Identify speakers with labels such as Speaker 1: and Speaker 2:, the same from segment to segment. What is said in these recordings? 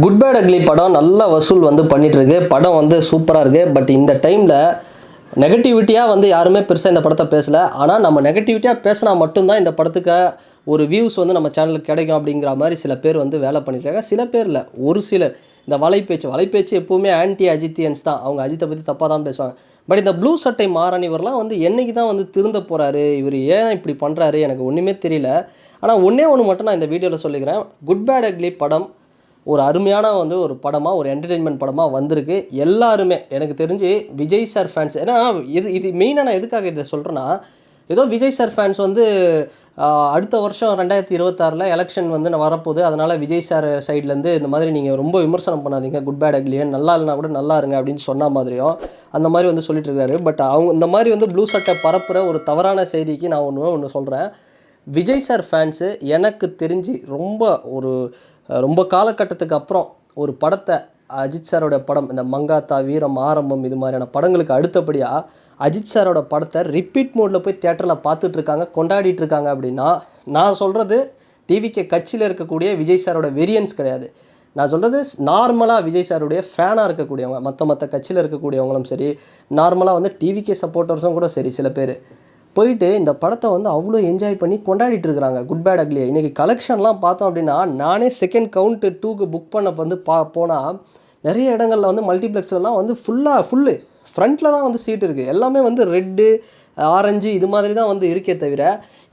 Speaker 1: Good bad ugly படம் நல்ல வசூல் வந்து பண்ணிகிட்ருக்கு. படம் வந்து சூப்பராக இருக்குது. பட் இந்த டைமில் நெகட்டிவிட்டியாக வந்து யாருமே பெருசாக இந்த படத்தை பேசலை. ஆனால் நம்ம நெகட்டிவிட்டியாக பேசினா மட்டும்தான் இந்த படத்துக்கு ஒரு வியூஸ் வந்து நம்ம சேனலுக்கு கிடைக்கும் அப்படிங்கிற மாதிரி சில பேர் வந்து வேலை பண்ணிட்டுருக்காங்க. சில பேர் இல்லை, ஒரு சிலர் இந்த வலைப்பேச்சு எப்போவுமே ஆன்டி அஜித்தியன்ஸ் தான். அவங்க அஜித்தை பற்றி தப்பாக தான் பேசுவாங்க. பட் இந்த ப்ளூ சட்டை மாறன் இவரெலாம் வந்து என்றைக்கு தான் வந்து திருந்த போகிறாரு, இவர் ஏன் இப்படி பண்ணுறாரு எனக்கு ஒன்றுமே தெரியல. ஆனால் ஒன்று மட்டும் நான் இந்த வீடியோவில் சொல்லிக்கிறேன். குட் பேட் அக்லி படம் ஒரு அருமையான வந்து ஒரு படமாக, ஒரு என்டர்டெயின்மெண்ட் படமாக வந்திருக்கு. எல்லாருமே எனக்கு தெரிஞ்சு விஜய் சார் ஃபேன்ஸ், ஏன்னா இது மெயினாக நான் எதுக்காக இதை சொல்கிறேன்னா, ஏதோ விஜய் சார் ஃபேன்ஸ் வந்து அடுத்த வருஷம் 2026 எலெக்ஷன் வந்து வரப்போகுது, அதனால் விஜய் சார் சைட்லேருந்து இந்த மாதிரி நீங்கள் ரொம்ப விமர்சனம் பண்ணாதீங்க, குட் பேட் அக்லியே நல்லா இல்லைனா கூட நல்லா இருங்க அப்படின்னு சொன்ன மாதிரியும் அந்த மாதிரி வந்து சொல்லிட்டு இருக்காரு. பட் அவங்க இந்த மாதிரி வந்து ப்ளூ சட்டை பரப்புகிற ஒரு தவறான செய்திக்கு நான் ஒன்று சொல்கிறேன். விஜய் சார் ஃபேன்ஸு எனக்கு தெரிஞ்சு ரொம்ப காலகட்டத்துக்கு அப்புறம் ஒரு படத்தை, அஜித் சாரோட படம் இந்த மங்காத்தா, வீரம், ஆரம்பம் இது மாதிரியான படங்களுக்கு அடுத்தபடியாக அஜித் சாரோட படத்தை ரிப்பீட் மோடில் போய் தியேட்டரில் பார்த்துட்ருக்காங்க, கொண்டாடிட்டு இருக்காங்க. அப்படின்னா நான் சொல்கிறது டிவிகே கட்சியில் இருக்கக்கூடிய விஜய் சாரோட வெரியன்ஸ் கிடையாது. நான் சொல்கிறது நார்மலாக விஜய் சாருடைய ஃபேனாக இருக்கக்கூடியவங்க, மற்ற கட்சியில் இருக்கக்கூடியவங்களும் சரி, நார்மலாக வந்து டிவிகே சப்போர்ட்டர்ஸும் கூட சரி, சில பேர் போயிட்டு இந்த படத்தை வந்து அவ்வளோ என்ஜாய் பண்ணி கொண்டாடிட்டு இருக்கிறாங்க குட் பேட் அக்லியை. இன்றைக்கி கலெக்ஷன்லாம் பார்த்தோம் அப்படின்னா, நானே செகண்ட் கவுண்ட் 2க்கு புக் பண்ண வந்து போனால் நிறைய இடங்களில் வந்து மல்டிப்ளெக்ஸ்லாம் வந்து ஃபுல்லு ஃப்ரண்ட்டில் தான் வந்து சீட் இருக்குது. எல்லாமே வந்து ரெட்டு, ஆரஞ்சு இது மாதிரி தான் வந்து இருக்கே தவிர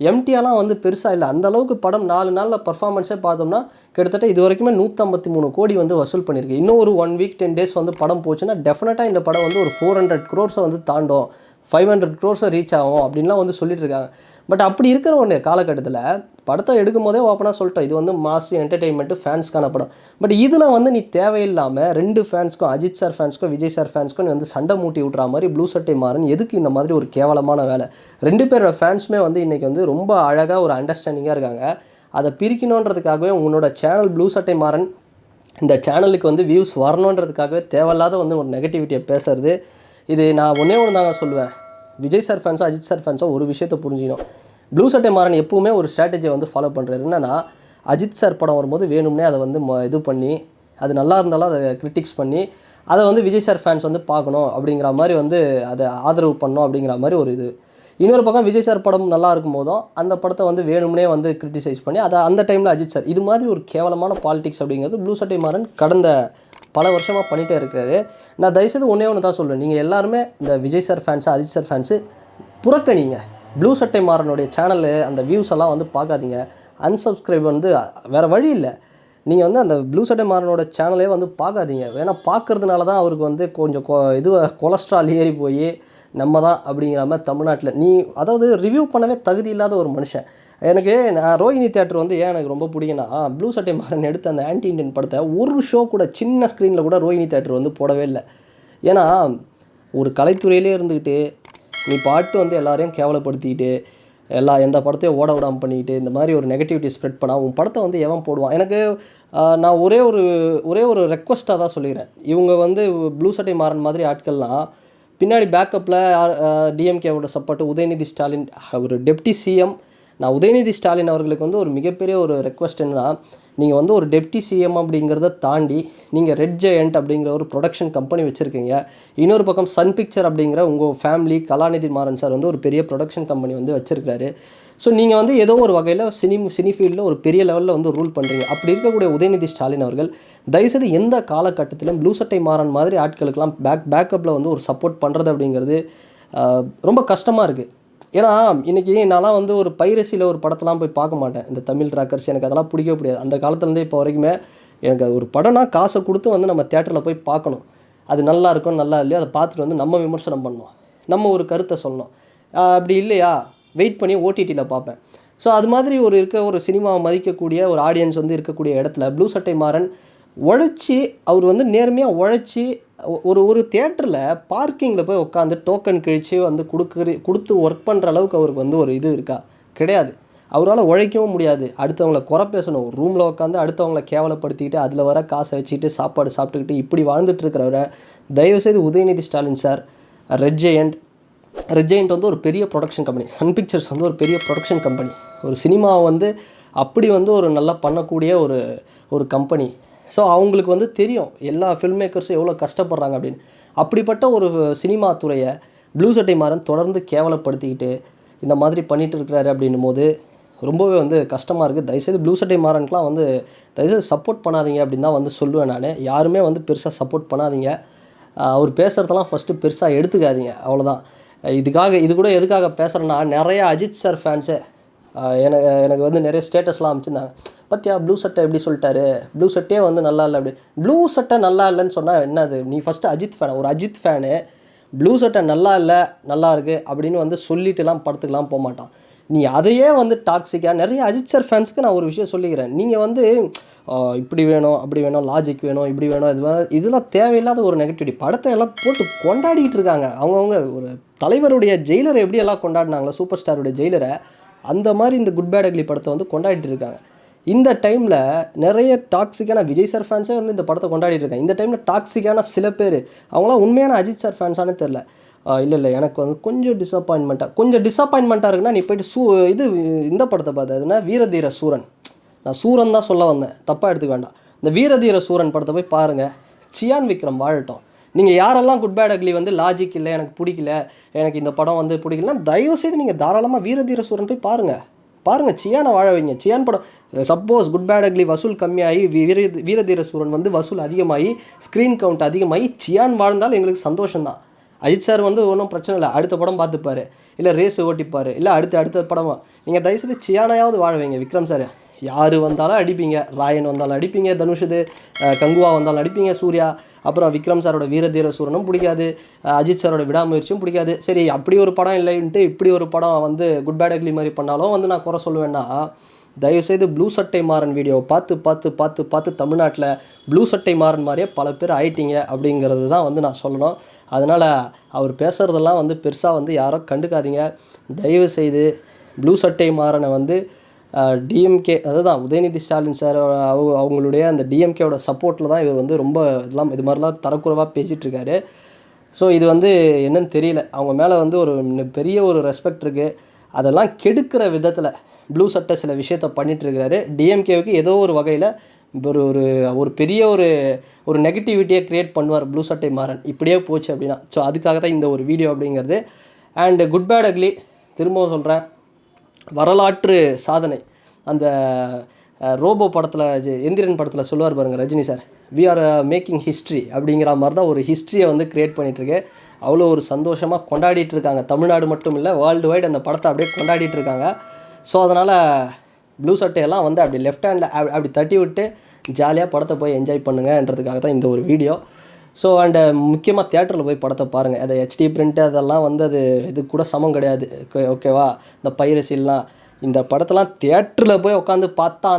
Speaker 1: எம்டியாலாம் வந்து பெருசாக இல்லை. அந்தளவுக்கு படம் 4 நாளில் பர்ஃபார்மன்ஸே பார்த்தோம்னா கிட்டத்தட்ட இது வரைக்குமே 153 கோடி வந்து வசூல் பண்ணியிருக்கு. இன்னும் ஒரு 1 வீக் 10 டேஸ் வந்து படம் போச்சுன்னா டெஃபினட்டாக இந்த படம் வந்து ஒரு 400 crores வந்து தாண்டும், 500 crores ரீச் ஆகும் அப்படின்லாம் வந்து சொல்லிட்டு இருக்காங்க. பட் அப்படி இருக்கிற ஒன்று காலகட்டத்தில் படத்தை எடுக்கும் போதே ஓப்பனாக சொல்லிட்டோம், இது வந்து மாஸ் என்டர்டெயின்மெண்ட்டு, ஃபேன்ஸ்க்கான படம். பட் இதில் வந்து நீ தேவையில்லாமல் 2 ஃபேன்ஸ்க்கும், அஜித் சார் ஃபேன்ஸ்க்கும் விஜய் சார் ஃபேன்ஸ்க்கும் நீ வந்து சண்டை மூட்டி விட்ற மாதிரி ப்ளூ சட்டை மாறன் எதுக்கு இந்த மாதிரி ஒரு கேவலமான வேலை? 2 பேரோட ஃபேன்ஸுமே வந்து இன்றைக்கி வந்து ரொம்ப அழகாக ஒரு அண்டர்ஸ்டாண்டிங்காக இருக்காங்க. அதை பிரிக்கணுன்றதுக்காகவே உன்னோட சேனல் ப்ளூ சட்டை மாறன் இந்த சேனலுக்கு வந்து வியூஸ் வரணுன்றதுக்காகவே தேவையில்லாத வந்து ஒரு நெகட்டிவிட்டியை பேசுறது. இது நான் ஒன்றே தாங்க சொல்லுவேன், விஜய் சார் ஃபேன்ஸோ அஜித் சார் ஃபேன்ஸோ ஒரு விஷயத்தை புரிஞ்சிக்கணும். ப்ளூ சட்டை மாறன் எப்போவுமே ஒரு ஸ்ட்ராட்டஜியை வந்து ஃபாலோ பண்ணுறாரு. என்னென்னா, அஜித் சார் படம் வரும்போது வேணும்னே அதை வந்து இது பண்ணி, அது நல்லா இருந்தாலும் அதை கிரிட்டிக்ஸ் பண்ணி, அதை வந்து விஜய் சார் ஃபேன்ஸ் வந்து பார்க்கணும் அப்படிங்கிற மாதிரி வந்து அதை ஆதரவு பண்ணணும் அப்படிங்கிற மாதிரி ஒரு இது. இன்னொரு பக்கம் விஜய் சார் படம் நல்லா இருக்கும் போதும் அந்த படத்தை வந்து வேணும்னே வந்து கிரிட்டிசைஸ் பண்ணி அதை அந்த டைமில் அஜித் சார், இது மாதிரி ஒரு கேவலமான பாலிடிக்ஸ் அப்படிங்கிறது ப்ளூ சட்டை மாறன் கடந்த பல வருஷமாக பண்ணிகிட்டே இருக்கிறாரு. நான் தயவுசெய்து ஒன்று தான் சொல்லுவேன், நீங்கள் எல்லாருமே இந்த Vijay sir fans Ajith sir fans புறக்கணிங்க. ப்ளூ சட்டை மாறனுடைய சேனலு அந்த வியூஸ் எல்லாம் வந்து பார்க்காதீங்க, அன்சப்ஸ்கிரைப் வந்து வேறு வழி இல்லை. நீங்கள் வந்து அந்த ப்ளூ சட்டை மாறனோட சேனலே வந்து பார்க்காதீங்க. ஏன்னா பார்க்குறதுனால தான் அவருக்கு வந்து கொஞ்சம் கொலஸ்ட்ரால் ஏறி போய் நம்ம தான் அப்படிங்கிற மாதிரி தமிழ்நாட்டில் அதாவது ரிவ்யூ பண்ணவே தகுதி இல்லாத ஒரு மனுஷன். நான் ரோஹிணி தியேட்டர் வந்து ஏன் எனக்கு ரொம்ப பிடிக்குன்னா, ப்ளூ சட்டை மாறன் எடுத்த அந்த ஆன்டி இண்டியன் படத்தை ஒரு ஷோ கூட சின்ன ஸ்க்ரீனில் கூட ரோஹிணி தியேட்டர் வந்து போடவே இல்லை. ஏன்னா ஒரு கலைத்துறையிலே இருந்துக்கிட்டு நீ பாட்டு வந்து எல்லாரையும் கேவலப்படுத்திக்கிட்டு எந்த படத்தையும் ஓட விடாமல் பண்ணிக்கிட்டு இந்த மாதிரி ஒரு நெகட்டிவிட்டி ஸ்ப்ரெட் பண்ணால் உன் படத்தை வந்து எவன் போடுவான்? நான் ஒரே ஒரு ரெக்வஸ்ட்டாக தான் சொல்லிக்கிறேன். இவங்க வந்து ப்ளூ சட்டை மாறன் மாதிரி ஆட்கள்லாம் பின்னாடி பேக்கப்பில் டிஎம்கேவோட சப்போர்ட்டு உதயநிதி ஸ்டாலின், ஒரு டெப்டி சிஎம். நான் உதயநிதி ஸ்டாலின் அவர்களுக்கு வந்து ஒரு மிகப்பெரிய ஒரு ரெக்வஸ்ட் என்னன்னா, நீங்கள் வந்து ஒரு டெப்டி சிஎம் அப்படிங்கிறத தாண்டி நீங்கள் ரெட் ஜெயண்ட் அப்படிங்கிற ஒரு ப்ரொடக்ஷன் கம்பெனி வச்சுருக்கீங்க. இன்னொரு பக்கம் சன் பிக்சர் அப்படிங்கிற உங்கள் ஃபேமிலி கலாநிதி மாறன் சார் வந்து ஒரு பெரிய ப்ரொடக்ஷன் கம்பெனி வந்து வச்சுருக்காரு. ஸோ நீங்கள் வந்து ஏதோ ஒரு வகையில் சினி ஃபீல்டில் ஒரு பெரிய லெவலில் வந்து ரூல் பண்ணுறீங்க. அப்படி இருக்கக்கூடிய உதயநிதி ஸ்டாலின் அவர்கள் தயவுசெய்து எந்த காலகட்டத்திலும் ப்ளூ சட்டை மாறன் மாதிரி ஆட்களுக்கெல்லாம் பேக்கப்பில் வந்து ஒரு சப்போர்ட் பண்ணுறது அப்படிங்கிறது ரொம்ப கஷ்டமாக இருக்குது. ஏன்னா இன்றைக்கி நான்லாம் வந்து ஒரு பைரசியில் ஒரு படத்தெல்லாம் போய் பார்க்க மாட்டேன். இந்த தமிழ் ட்ராக்கர்ஸ் எனக்கு அதெல்லாம் பிடிக்கவே பிடிக்காது. அந்த காலத்துலேருந்தே இப்போ வரைக்குமே எனக்கு ஒரு படம்னா காசை கொடுத்து வந்து நம்ம தியேட்டரில் போய் பார்க்கணும். அது நல்லா இருக்கும் நல்லா இல்லையா அதை பார்த்துட்டு வந்து நம்ம விமர்சனம் பண்ணணும், நம்ம ஒரு கருத்தை சொல்லணும். அப்படி இல்லையா வெயிட் பண்ணி ஓடிடியில் பார்ப்பேன். ஸோ அது மாதிரி ஒரு சினிமாவை மதிக்கக்கூடிய ஒரு ஆடியன்ஸ் வந்து இருக்கக்கூடிய இடத்துல ப்ளூ சட்டை மாறன் உழைச்சி, அவர் வந்து நேர்மையாக உழைச்சி ஒரு தியேட்டரில் பார்க்கிங்கில் போய் உட்காந்து டோக்கன் கழித்து வந்து கொடுத்து ஒர்க் பண்ணுற அளவுக்கு அவருக்கு வந்து ஒரு இது இருக்கா? கிடையாது. அவரால் உழைக்கவும் முடியாது. அடுத்தவங்கள குறை பேசணும், ரூமில் உட்காந்து அடுத்தவங்கள கேவலப்படுத்திக்கிட்டு அதில் வர காசை வச்சுக்கிட்டு சாப்பாடு சாப்பிட்டுக்கிட்டு இப்படி வாழ்ந்துட்டு இருக்கிறவரை தயவுசெய்து Udhayanidhi Stalin sir, red giant வந்து ஒரு பெரிய ப்ரொடக்ஷன் கம்பெனி, சன் பிக்சர்ஸ் வந்து ஒரு பெரிய ப்ரொடக்ஷன் கம்பெனி, ஒரு சினிமாவை வந்து அப்படி வந்து ஒரு நல்லா பண்ணக்கூடிய ஒரு கம்பெனி. ஸோ அவங்களுக்கு வந்து தெரியும் எல்லா ஃபில்ம் மேக்கர்ஸும் எவ்வளோ கஷ்டப்படுறாங்க அப்படின்னு. அப்படிப்பட்ட ஒரு சினிமா துறையை ப்ளூ சட்டை மாறன் தொடர்ந்து கேவலப்படுத்திக்கிட்டு இந்த மாதிரி பண்ணிகிட்டு இருக்கிறாரு அப்படின்னும் போது ரொம்பவே வந்து கஷ்டமாக இருக்குது. தயவுசெய்து ப்ளூ சட்டை மாறனுக்குலாம் வந்து தயவுசெய்து சப்போர்ட் பண்ணாதீங்க அப்படின்னு தான் வந்து சொல்லுவேன் நான். யாருமே வந்து பெருசாக சப்போர்ட் பண்ணாதீங்க. அவர் பேசுகிறதெல்லாம் ஃபஸ்ட்டு பெருசாக எடுத்துக்காதீங்க, அவ்வளோதான். இது கூட எதுக்காக பேசுகிறேன்னா, நிறைய அஜித் சார் ஃபேன்ஸு எனக்கு வந்து நிறைய ஸ்டேட்டஸ்லாம் அமைச்சிருந்தாங்க. பார்த்தியா ப்ளூ சட்டை எப்படி சொல்லிட்டாரு, ப்ளூ சட்டையே வந்து நல்லா இல்லை அப்படி. ப்ளூ சட்டை நல்லா இல்லைன்னு சொன்னால் என்னது? நீ ஃபஸ்ட்டு அஜித் ஃபேன், ஒரு அஜித் ஃபேனு ப்ளூ சட்டை நல்லா இல்லை நல்லா இருக்குது அப்படின்னு வந்து சொல்லிட்டுலாம் படத்துக்குலாம் போக மாட்டான். நீ அதையே வந்து டாக்ஸிக்காக நிறைய அஜித் சார் ஃபேன்ஸுக்கு நான் ஒரு விஷயம் சொல்லிக்கிறேன். நீங்கள் வந்து இப்படி வேணும் அப்படி வேணும், லாஜிக் வேணும் இப்படி வேணும், இதெல்லாம் தேவையில்லாத ஒரு நெகட்டிவிட்டி. படத்தை எல்லாம் போட்டு கொண்டாடிட்டு இருக்காங்க. அவங்கவுங்க ஒரு தலைவருடைய ஜெயிலரை எப்படி எல்லாம் கொண்டாடினாங்களோ, சூப்பர் ஸ்டாருடைய ஜெயிலரை, அந்த மாதிரி இந்த குட் பேட் அக்லி படத்தை வந்து கொண்டாடிட்டு இருக்காங்க. இந்த டைமில் நிறைய டாக்ஸிக்கான விஜய் சார் ஃபேன்ஸே வந்து இந்த படத்தை கொண்டாடிட்டு இருக்காங்க. இந்த டைமில் டாக்ஸிக்கான சில பேர் அவங்களாம் உண்மையான அஜித் சார் ஃபேன்ஸானே தெரில. இல்லை எனக்கு வந்து கொஞ்சம் டிசப்பாயின்மெண்ட்டாக இருக்குன்னா நீ போய்ட்டு இந்த படத்தை பார்த்து அதுனா வீரதீர சூரன். நான் சூரன் தான் சொல்ல வந்தேன், தப்பாக எடுத்துக்க வேண்டாம். இந்த வீரதீர சூரன் படத்தை போய் பாருங்கள். சியான் விக்ரம் வாழட்டும். நீங்கள் யாரெல்லாம் குட் பேட் அக்லி வந்து லாஜிக் இல்லை, எனக்கு பிடிக்கல, எனக்கு இந்த படம் வந்து பிடிக்கலன்னா தயவுசெய்து நீங்கள் தாராளமாக வீரதீர சூரன் போய் பாருங்கள். சியானை வாழ வைங்க. சியான் படம் சப்போஸ் குட் பேட் அக்லி வசூல் கம்மியாகி வீரதீர சூரன் வந்து வசூல் அதிகமாகி ஸ்க்ரீன் கவுண்ட் அதிகமாகி சியான் வாழ்ந்தால் எங்களுக்கு சந்தோஷம்தான். அஜித் சார் வந்து ஒன்றும் பிரச்சனை இல்லை, அடுத்த படம் பார்த்துப்பார், இல்லை ரேஸ் ஓட்டிப்பார், இல்லை அடுத்த படமாக நீங்கள் தயவுசெய்து சியானையாவது வாழ வைங்க. விக்ரம் சார் யார் வந்தாலும் அடிப்பீங்க, ராயன் வந்தாலும் அடிப்பீங்க, தனுஷ் கங்குவா வந்தாலும் அடிப்பீங்க, சூர்யா. அப்புறம் விக்ரம் சாரோட வீரதீர சூரனும் பிடிக்காது, அஜித் சாரோட விடாமுயற்சியும் பிடிக்காது. சரி அப்படி ஒரு படம் இல்லைன்ட்டு இப்படி ஒரு படம் வந்து குட் பேட் அக்லி மாதிரி பண்ணாலும் வந்து நான் குறை சொல்லுவேன்னா, தயவுசெய்து ப்ளூ சட்டை மாறன் வீடியோவை பார்த்து தமிழ்நாட்டில் ப்ளூ சட்டை மாறன் மாதிரியே பல பேர் ஆயிட்டீங்க அப்படிங்கிறது தான் வந்து நான் சொல்லணும். அதனால் அவர் பேசுகிறதெல்லாம் வந்து பெருசாக வந்து யாரும் கண்டுக்காதீங்க. தயவுசெய்து ப்ளூ சட்டை மாறனை வந்து டிஎம்கே, அதுதான் உதயநிதி ஸ்டாலின் சார் அவங்களுடைய அந்த டிஎம்கேவோட சப்போர்ட்டில் தான் இவர் வந்து ரொம்ப இது மாதிரிலாம் தரக்குறைவாக பேசிகிட்ருக்காரு. ஸோ இது வந்து என்னன்னு தெரியல, அவங்க மேலே வந்து ஒரு பெரிய ஒரு ரெஸ்பெக்ட் இருக்குது. அதெல்லாம் கெடுக்கிற விதத்தில் ப்ளூ சட்டை சில விஷயத்த பண்ணிகிட்ருக்கிறாரு. டிஎம்கேவுக்கு ஏதோ ஒரு வகையில் ஒரு பெரிய ஒரு நெகட்டிவிட்டியை க்ரியேட் பண்ணுவார் ப்ளூ சட்டை மாறன் இப்படியே போச்சு அப்படின்னா. ஸோ அதுக்காக தான் இந்த ஒரு வீடியோ அப்படிங்கிறது. அண்டு குட் பேட் அக்லி திரும்பவும் சொல்கிறேன், வரலாற்று சாதனை. அந்த ரோபோ படத்தில் எந்திரன் படத்தில் சொல்லுவார் பாருங்கள் Rajini sir, we are making history அப்படிங்கிற மாதிரி தான் ஒரு ஹிஸ்ட்ரியை வந்து க்ரியேட் பண்ணிகிட்ருக்கு. அவ்வளோ ஒரு சந்தோஷமாக கொண்டாடிட்டு இருக்காங்க. தமிழ்நாடு மட்டும் இல்லை, வேர்ல்டு வைடு அந்த படத்தை அப்படியே கொண்டாடிட்டு இருக்காங்க. ஸோ அதனால் ப்ளூ சட்டையெல்லாம் வந்து அப்படி லெஃப்ட் ஹேண்டில் அப்படி தட்டி விட்டு ஜாலியாக படத்தை போய் என்ஜாய் பண்ணுங்கன்றதுக்காக தான் இந்த ஒரு வீடியோ. ஸோ அண்டு முக்கியமாக தியேட்டரில் போய் படத்தை பாருங்கள். அதை ஹெச்டி பிரிண்ட்டு அதெல்லாம் வந்து அது இது கூட சமம் கிடையாது. ஓகேவா? இந்த பைரசிலாம் இந்த படத்தெல்லாம் தியேட்டரில் போய் உட்காந்து பார்த்தா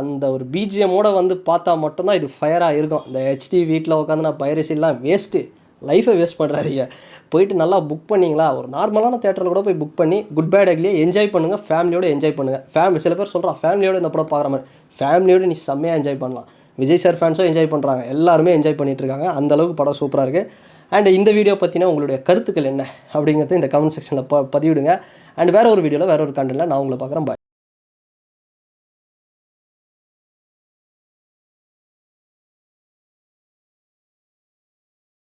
Speaker 1: அந்த ஒரு பிஜிஎம்மோடு வந்து பார்த்தா மட்டும்தான் இது ஃபயராக இருக்கும். இந்த ஹெச்டி வீட்டில் உட்காந்து நான் பைரசிலாம் வேஸ்ட்டு, லைஃபை வேஸ்ட் பண்ணுறாதீங்க. போயிட்டு நல்லா புக் பண்ணிங்களா, ஒரு நார்மலான தேட்டரில் கூட போய் புக் பண்ணி குட் பேட் அக்லியே என்ஜாய் பண்ணுங்கள், ஃபேமிலியோடு என்ஜாய் பண்ணுங்கள். சில பேர் சொல்கிறான் ஃபேமிலியோடு இந்த படம் பார்க்குற மாதிரி, ஃபேமிலியோடு நீ செம்மையாக என்ஜாய் பண்ணலாம். விஜய் சார் ஃபேன்ஸும் என்ஜாய் பண்ணுறாங்க, எல்லாருமே என்ஜாய் பண்ணிகிட்ருக்காங்க. அந்தளவுக்கு படம் சூப்பராக இருக்குது. அண்ட் இந்த வீடியோ பற்றினா உங்களுடைய கருத்துக்கள் என்ன அப்படிங்கிறது இந்த கமெண்ட் செக்ஷனில் பதிவிடுங்க. அண்ட் வேறு ஒரு வீடியோவில் வேறு ஒரு கண்டென்ட்டில் நான் உங்களை பார்க்குறேன். பாய்.